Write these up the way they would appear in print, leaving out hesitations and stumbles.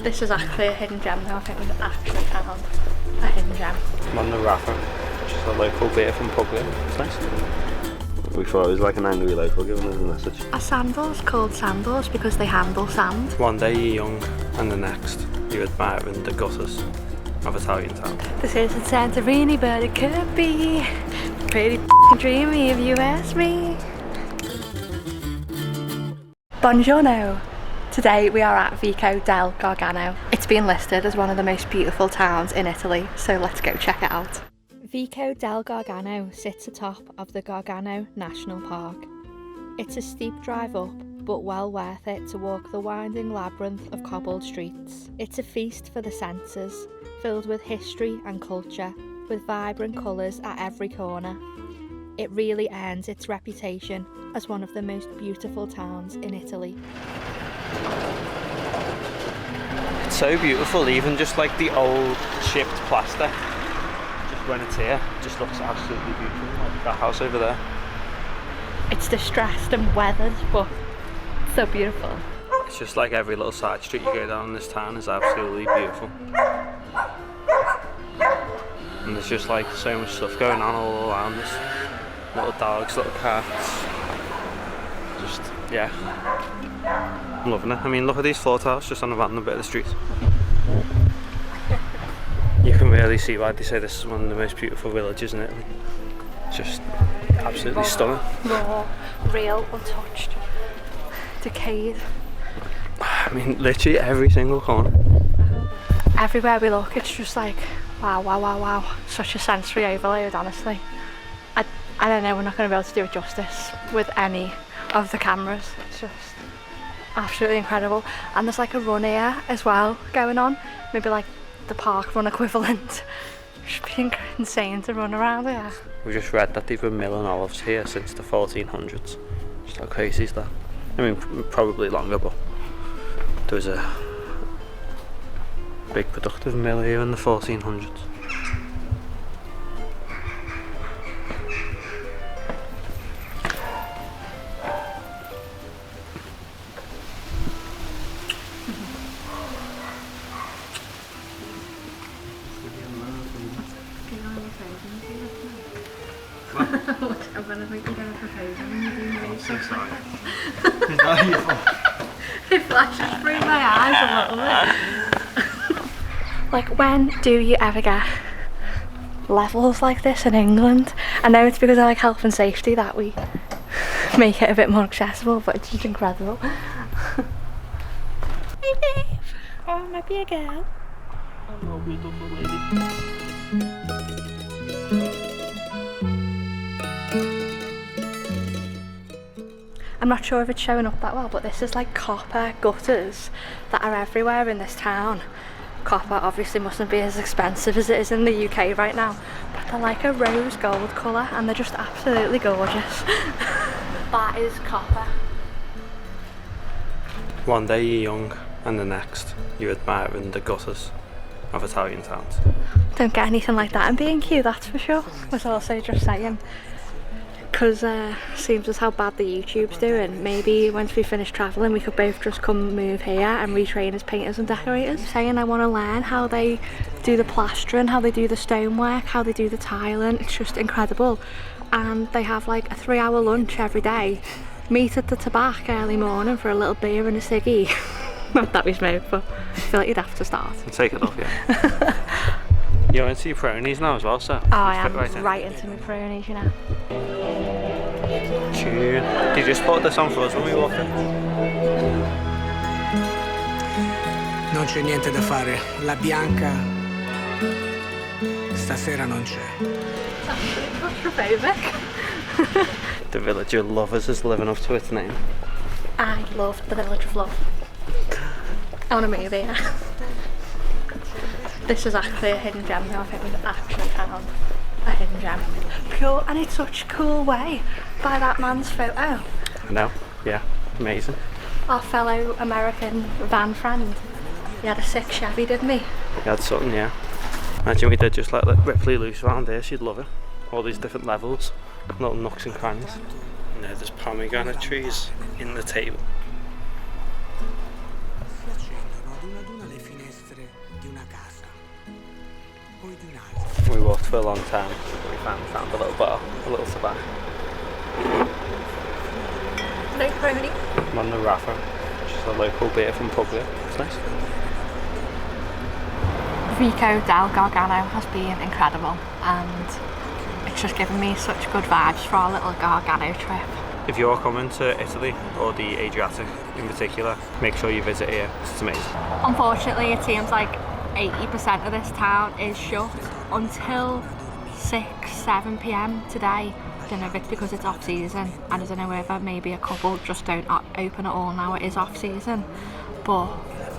This is actually a hidden gem now. I think we've actually found a hidden gem. I'm on the Rafa, which is a local beer from Puglia. It's nice. We thought it was like an angry local giving us a message. Are sandals called sandals because they handle sand? One day you're young and the next you're admiring the gutters of Italian town. This isn't Santorini, but it could be. Pretty dreamy if you ask me. Buongiorno! Today we are at Vico del Gargano. It's been listed as one of the most beautiful towns in Italy, so let's go check it out. Vico del Gargano sits atop of the Gargano National Park. It's a steep drive up, but well worth it to walk the winding labyrinth of cobbled streets. It's a feast for the senses, filled with history and culture, with vibrant colours at every corner. It really earns its reputation as one of the most beautiful towns in Italy. It's so beautiful, even just like the old chipped plaster. Just when it's here, it just looks absolutely beautiful, like that house over there. It's distressed and weathered, but so beautiful. It's just like every little side street you go down in this town is absolutely beautiful. And there's just like so much stuff going on all around us. Little dogs, little cats. Just, yeah. I'm loving it. I mean, look at these floor tiles just on a random bit of the street. You can really see why they say this is one of the most beautiful villages in Italy. Just absolutely stunning. Raw, real, untouched, decayed. I mean, literally every single corner. Everywhere we look, it's just like, wow, wow, wow, wow. Such a sensory overload, honestly. I don't know, we're not going to be able to do it justice with any of the cameras. It's just absolutely incredible. And there's like a run here as well going on. Maybe like the park run equivalent. It should be insane to run around here. We just read that they've been milling olives here since the 1400s. Just how crazy is that? I mean, probably longer, but there was a big productive mill here in the 1400s. I think you're going to propose and you're doing really so sorry. It flashes through my eyes a little bit. Like, when do you ever get levels like this in England? I know it's because of like health and safety that we make it a bit more accessible, but it's just incredible. Hey babe! Oh, I might be a girl. Hello, beautiful lady. I'm not sure if it's showing up that well, but this is like copper gutters that are everywhere in this town. Copper obviously mustn't be as expensive as it is in the UK right now, but they're like a rose gold colour and they're just absolutely gorgeous. That is copper. One day you're young and the next you're admiring the gutters of Italian towns. Don't get anything like that in B&Q, that's for sure. Was also just saying, because seems as how bad the YouTube's doing, maybe once we finish travelling we could both just come move here and retrain as painters and decorators. Saying I want to learn how they do the plastering, how they do the stonework, how they do the tiling. It's just incredible. And they have like a 3-hour lunch every day. Meet at the tobacco early morning for a little beer and a ciggy. Not that we smoke, but I feel like you'd have to start. I'll take it off, yeah. You're into your pronies now as well, so. Oh, I am right into my pronies, you know. Tune. Did you just put this on for us when we walked in? Non c'è niente da fare. La bianca stasera non c'è. Claustrophobic. The Village of Lovers is living up to its name. I love the Village of Love. I want to move here. This is actually a hidden gem now. I think we've actually found a hidden gem. Pure, and it's such a cool way by that man's photo. I know, yeah, amazing. Our fellow American van friend. He had a sick Chevy, didn't he? He had something, yeah. Imagine we did just let Ripley loose around here, she'd love it. All these different levels, little nooks and crannies. You know, there's pomegranate trees in the table. di una casa, poi di un'altra. We walked for a long time, but we found a little bar, a little tobacco. No crony. I'm on the Rafa, which is a local beer from Puglia. It's nice. Vico Del Gargano has been incredible, and it's just given me such good vibes for our little Gargano trip. If you're coming to Italy, or the Adriatic in particular, make sure you visit here, it's amazing. Unfortunately, it seems like 80% of this town is shut until 6-7 p.m. today. I don't know if it's because it's off season, and I don't know whether maybe a couple just don't open at all now it is off season, but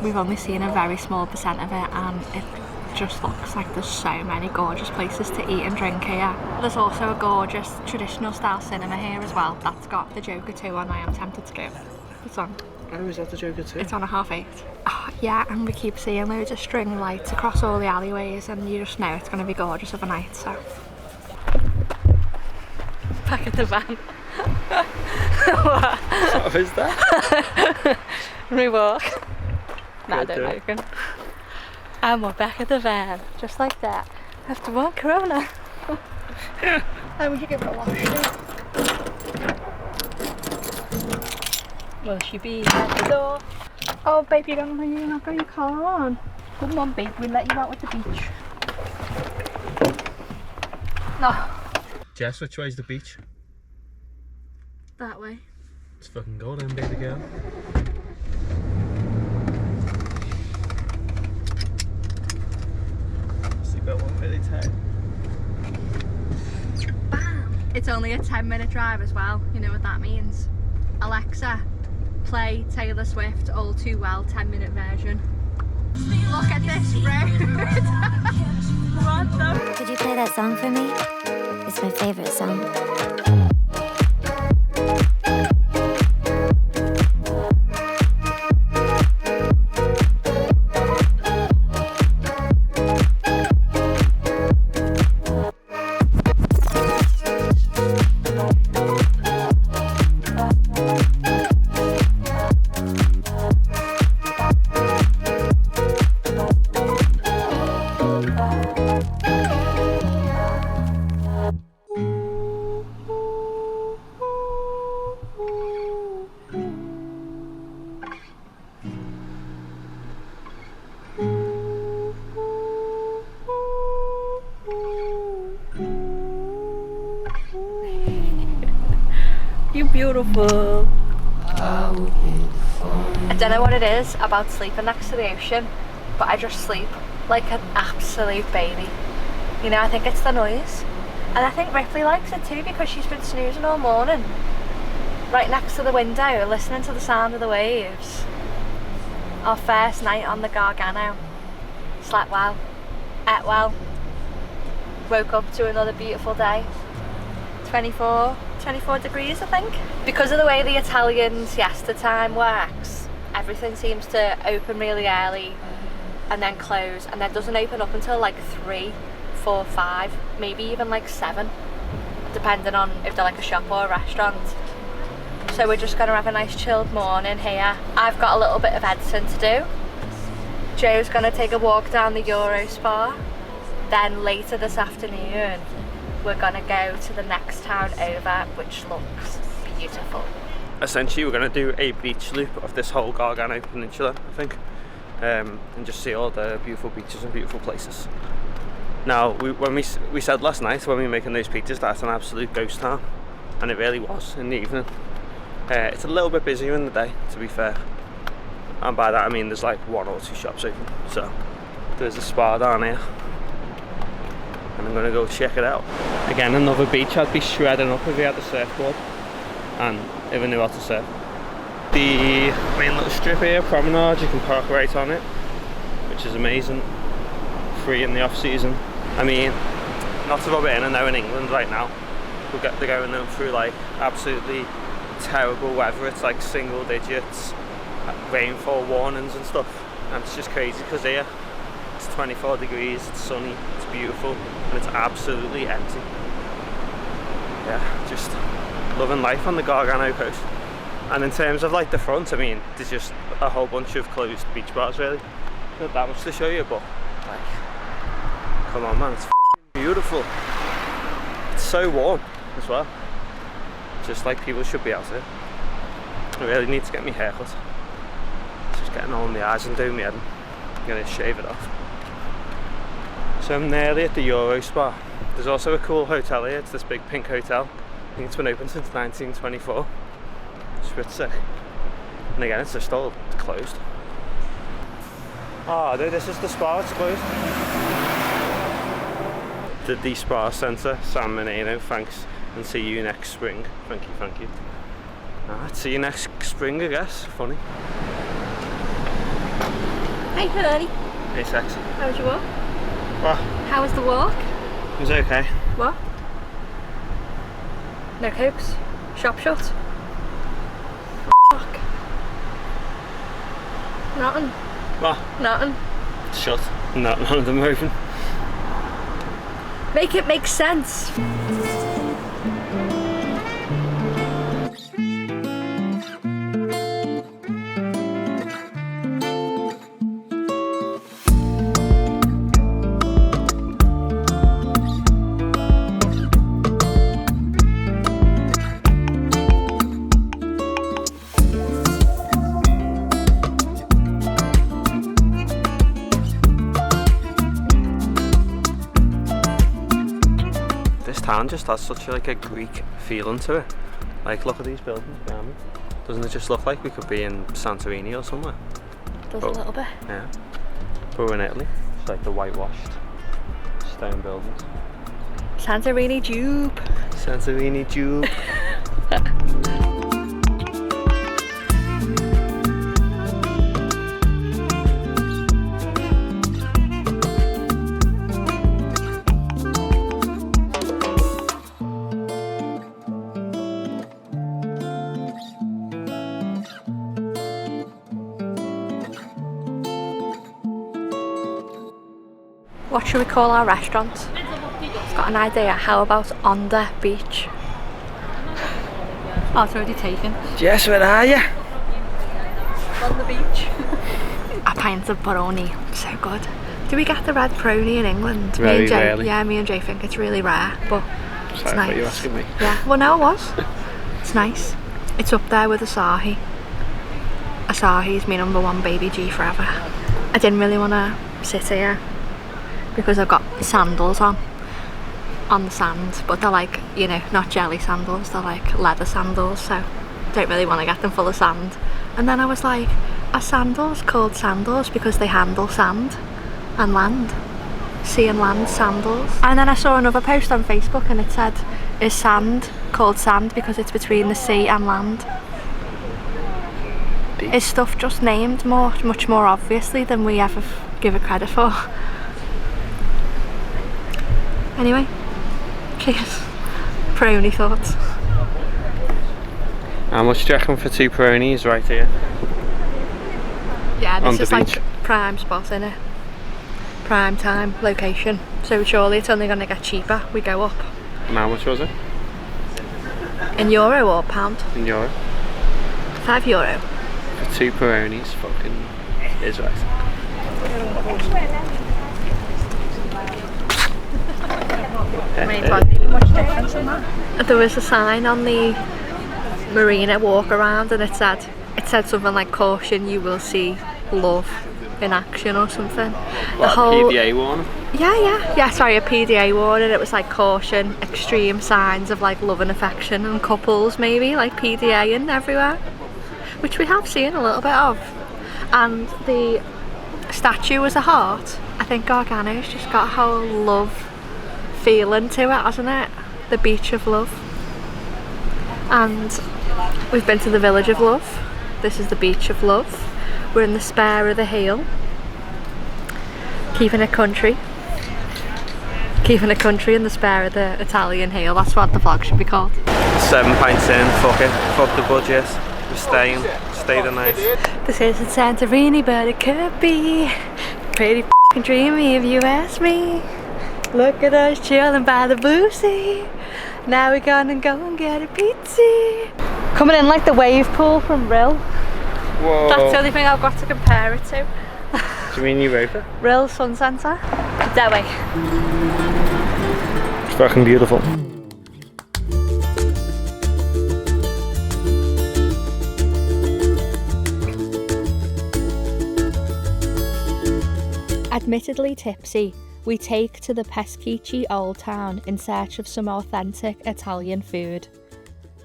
we've only seen a very small percent of it, and it just looks like there's so many gorgeous places to eat and drink here. There's also a gorgeous traditional style cinema here as well. That's got the Joker 2 on. I am tempted to go. It's on. Oh, is that the Joker 2? It's on at 8:30. Oh, yeah, and we keep seeing loads of string lights across all the alleyways, and you just know it's going to be gorgeous of a night, so. Back at the van. What is that? We walk. No, Good, don't open. And we're back at the van, just like that. After one Corona. And we can give it a wash too. Will she be at the door? Oh babe, you're not got your car on. Come on babe, we'll let you out with the beach. No. Jess, which way's the beach? That way. Let's fucking go then, baby girl. Seatbelt won't really tight. It's only a 10-minute drive as well, you know what that means. Alexa, play Taylor Swift All Too Well 10-minute version. Look at this road! What the? Could you play that song for me? It's my favorite song. You beautiful. I don't know what it is about sleeping next to the ocean, but I just sleep like an absolute baby. You know, I think it's the noise. And I think Ripley likes it too because she's been snoozing all morning. Right next to the window, listening to the sound of the waves. Our first night on the Gargano. Slept well, ate well, woke up to another beautiful day. 24 degrees, I think. Because of the way the Italian siesta time works, everything seems to open really early and then close, and then doesn't open up until like 3, 4, 5, maybe even like 7, depending on if they're like a shop or a restaurant. So we're just gonna have a nice chilled morning here. I've got a little bit of editing to do. Joe's gonna take a walk down the Euro Spa. Then later this afternoon, we're gonna go to the next town over, which looks beautiful. Essentially, we're gonna do a beach loop of this whole Gargano Peninsula, I think, and just see all the beautiful beaches and beautiful places. Now, when we said last night when we were making those pictures that's an absolute ghost town, and it really was in the evening. It's a little bit busier in the day, to be fair, and by that I mean there's like 1 or 2 shops open. So there's a spa down here, and I'm gonna go check it out. Again, another beach I'd be shredding up if we had a surfboard and if I knew how to surf. The main little strip here, promenade, you can park right on it, which is amazing. Free in the off season. I mean, not to rub it in, I know in England right now they're going through like absolutely terrible weather. It's like single digits, rainfall warnings and stuff, and it's just crazy because here it's 24 degrees, it's sunny, it's beautiful, and it's absolutely empty. Yeah, just loving life on the Gargano coast. And in terms of like the front, I mean, there's just a whole bunch of closed beach bars really. Not that much to show you, but like, come on man, it's beautiful. It's so warm as well. Just like people should be out here. I really need to get my hair cut. Just getting all in the eyes and doing my head. I'm gonna shave it off. So I'm nearly at the Euro Spa. There's also a cool hotel here. It's this big pink hotel. I think it's been open since 1924. It's a bit sick. And again, it's just all closed. Oh, dude, this is the spa. It's closed. The spa centre, San Menino. Thanks, and see you next spring. Thank you, thank you. Alright, see you next spring, I guess. Funny. Hey honey. Hey sexy. How was your walk? What? How was the walk? It was okay. What? No cokes? Shop shut? Fuck. Nothing. What? Nothing. Shut. None of them open. Make it make sense. Town just has such a Greek feeling to it. Like, look at these buildings behind me. Doesn't it just look like we could be in Santorini or somewhere? Does a little bit. Yeah. But we're in Italy. It's like the whitewashed stone buildings. Santorini Tube. Santorini Tube. What should we call our restaurant? I've got an idea. How about on the beach? Oh, it's already taken. Jess, where are you? On the beach. A pint of Baroni. So good. Do we get the red Peroni in England? Very me and Jay, rarely. yeah, me and Jay think it's really rare, but it's Sorry, nice. I thought you were asking me. Yeah, well no, it was. It's nice. It's up there with Asahi. Asahi's my #1 baby G forever. I didn't really want to sit here because I've got sandals on the sand, but they're like, you know, not jelly sandals, they're like leather sandals, so don't really want to get them full of sand. And then I was like, are sandals called sandals because they handle sand and land? Sea and land sandals. And then I saw another post on Facebook and it said, is sand called sand because it's between the sea and land? Is stuff just named much more obviously than we ever give it credit for? Anyway, cheers. Peroni thoughts. How much do you reckon for 2 Peronis right here? Yeah, On this the is beach. like prime spot, innit? Prime time location. So surely it's only going to get cheaper. We go up. And how much was it? In euro or pound? In euro? €5. For 2 Peronis, fucking is right. Much difference in that. There was a sign on the marina walk around and it said something like, caution, you will see love in action or something. What, a PDA warning? Yeah, sorry, a PDA warning. It was like, caution, extreme signs of like love and affection and couples maybe, like PDA-ing everywhere, which we have seen a little bit of. And the statue was a heart. I think Gargano's just got a whole love feeling to it, hasn't it? The beach of love. And we've been to the village of love. This is the beach of love. We're in the Spur of the Heel. Keeping it country. Keeping it country in the Spur of the Italian Heel. That's what the vlog should be called. 7 pints in, fuck it. Fuck the budget. We're staying. Stay the night. This isn't Santorini, but it could be. Pretty f***ing dreamy if you ask me. Look at us chilling by the blue sea. Now we're gonna go and get a pizza. Coming in like the wave pool from Rill. Whoa. That's the only thing I've got to compare it to. Do you mean Europa? Real sun centre. There we. It's fucking beautiful. Admittedly tipsy, we take to the Peschici old town in search of some authentic Italian food.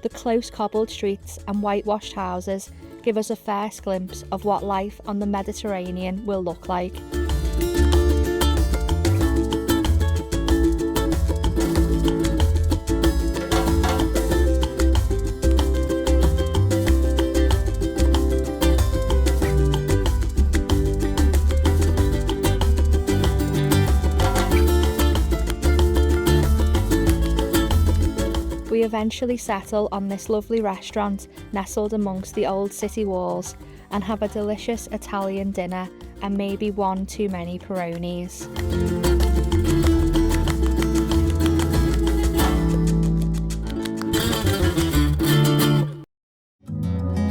The close cobbled streets and whitewashed houses give us a first glimpse of what life on the Mediterranean will look like. We eventually settle on this lovely restaurant nestled amongst the old city walls and have a delicious Italian dinner and maybe one too many Peronis.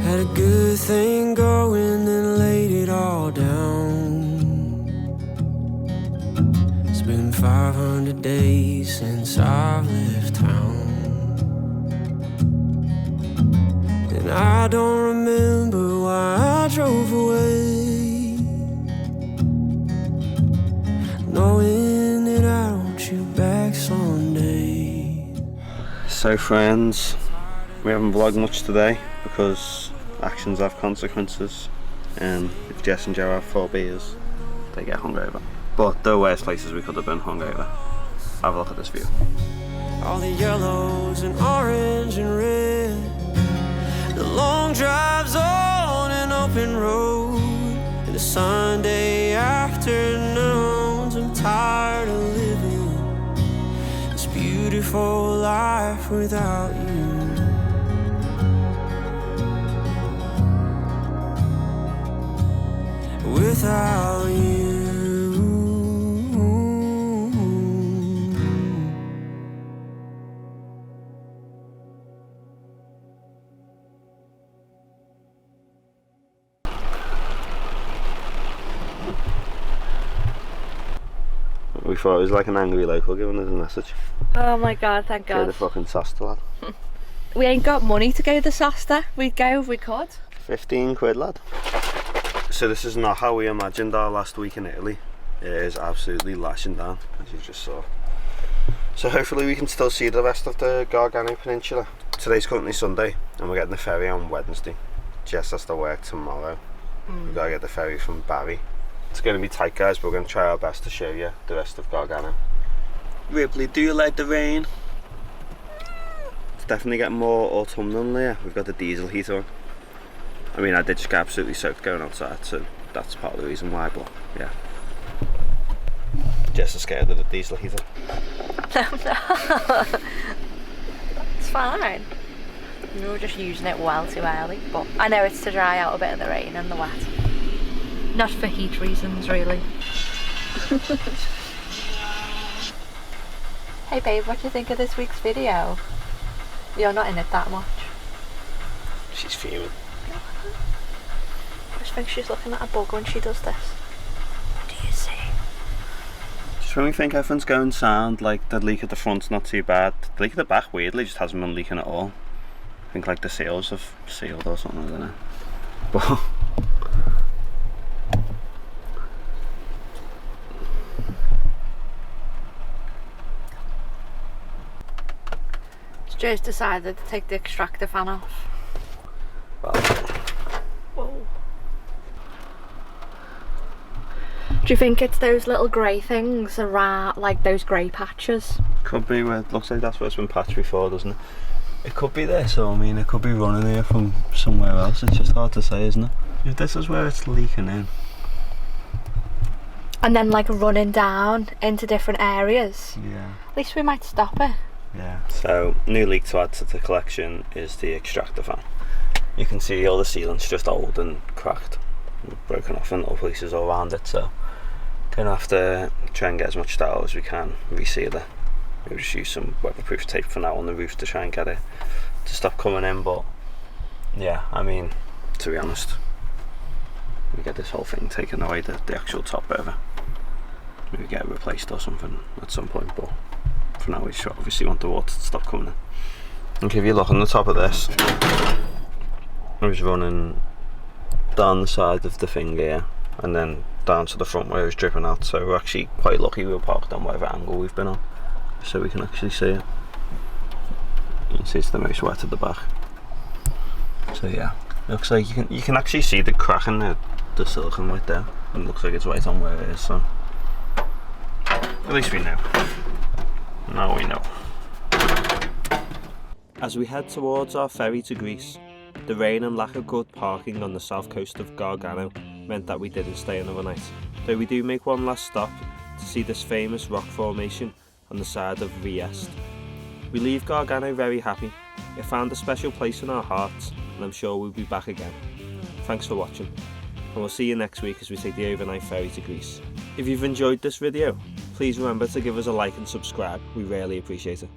Had a good thing going, then laid it all down. It's been 500 days since I've left town. And I don't remember why I drove away, knowing that I want you back someday. So friends, we haven't vlogged much today because actions have consequences, and if Jess and Joe have 4 beers, they get hungover. But there are worse places we could have been hungover. Have a look at this view. All the yellows and orange and red, the long drives on an open road, and the Sunday afternoons. I'm tired of living this beautiful life without you. Without you. We thought it was like an angry local giving us a message. Oh my god, thank Go god. the fucking Sasta, lad. We ain't got money to go to the Sasta. We'd go if we could. 15 quid, lad. So this is not how we imagined our last week in Italy. It is absolutely lashing down, as you just saw. So hopefully we can still see the rest of the Gargano Peninsula. Today's currently Sunday and we're getting the ferry on Wednesday. Jess has to work tomorrow. We've got to get the ferry from Bari. It's going to be tight, guys, but we're going to try our best to show you the rest of Gargano. Ripley, do you like the rain? It's definitely getting more autumnal here. We've got the diesel heater on. I mean, I did just get absolutely soaked going outside, so that's part of the reason why, but yeah. Jess is scared of the diesel heater. No. It's fine. We were just using it well too early, but I know it's to dry out a bit of the rain and the wet. Not for heat reasons, really. Hey babe, what do you think of this week's video? You're not in it that much. She's fuming. I just think she's looking at a bug when she does this. What do you see? Just when we think everything's going sound, like the leak at the front's not too bad. The leak at the back, weirdly, just hasn't been leaking at all. I think like the seals have sealed or something, I don't know. But Joe's decided to take the extractor fan off. well, Whoa. Do you think it's those little grey things around, like those grey patches? could be where it looks like that's where it's been patched before, doesn't it? It could be this, or I mean it could be running here from somewhere else. It's just hard to say, isn't it? If this is where it's leaking in. And then like running down into different areas. Yeah. At least we might stop it. Yeah. So, new leak to add to the collection is the extractor fan. You can see all the sealant's just old and cracked, and broken off in little pieces all around it, so gonna have to try and get as much style as we can, reseal it. We'll just use some weatherproof tape for now on the roof to try and get it to stop coming in, but yeah, I mean, to be honest, we get this whole thing taken away, the actual top bit of it. Maybe get it replaced or something at some point, but for now we should obviously want the water to stop coming in. Okay, if you look on the top of this, I was running down the side of the thing here and then down to the front where it was dripping out, so we're actually quite lucky we were parked on whatever angle we've been on, so we can actually see it. You can see it's the most wet at the back. So yeah, looks like you can actually see the crack in the silicone right there, and it looks like it's right on where it is, so at least we know. Now we know. As we head towards our ferry to Greece, the rain and lack of good parking on the south coast of Gargano meant that we didn't stay another night, though we do make one last stop to see this famous rock formation on the side of Viest. We leave Gargano very happy. It found a special place in our hearts, and I'm sure we'll be back again. Thanks for watching, and we'll see you next week as we take the overnight ferry to Greece. If you've enjoyed this video, please remember to give us a like and subscribe, we really appreciate it.